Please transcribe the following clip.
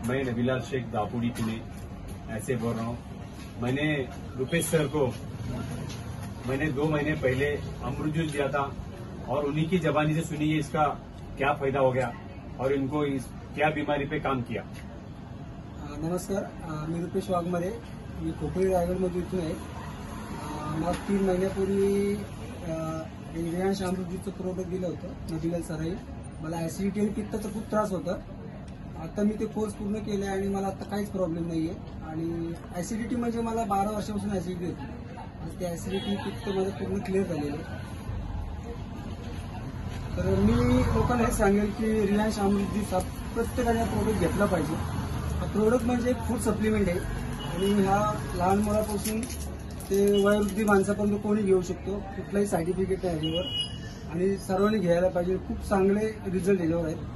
मैं नबीलाल शेख दापुड़ी पुणे ऐसे बोल रहा हूँ। मैंने रुपेश सर को मैंने 2 महीने पहले अमृत जूस दिया था और उन्हीं की जबानी से सुनिए इसका क्या फायदा हो गया और इनको क्या बीमारी पे काम किया। नमस्कार, मी रुपेश वाघमारे, मी खोपोली रायगडमध्ये इथून आहे। मला 3 महिन्यापूर्वी रिलायन्स अमृत जूसचं प्रोडक्ट दिलं होतं नबीलाल सरांनी। मला ऍसिडिटी आणि पित्ताचा खूप त्रास होता। आता मी ते कोर्स पूर्ण केले आणि मला आता काहीच प्रॉब्लेम नाहीये। आणि ऍसिडिटी म्हणजे मला 12 वर्षापासून ऍसिडिटी होती। आज ते ऍसिडिटी पित्त माझं पूर्ण क्लिअर झालेलं आहे। तर मी लोकांना हे सांगेल की रिलायन्स अमृत जूस हा प्रत्येकाने प्रोडक्ट घेतला पाहिजे। हा प्रोडक्ट म्हणजे एक फूड सप्लिमेंट आहे आणि हा लहान मुलापासून ते वयोवृद्ध माणसापर्यंत कोणी घेऊ शकतो। कुठलाही साईड इफेक्ट नाही याच्यावर आणि सर्वांनी घ्यायला पाहिजे। खूप चांगले रिझल्ट याच्यावर आहेत।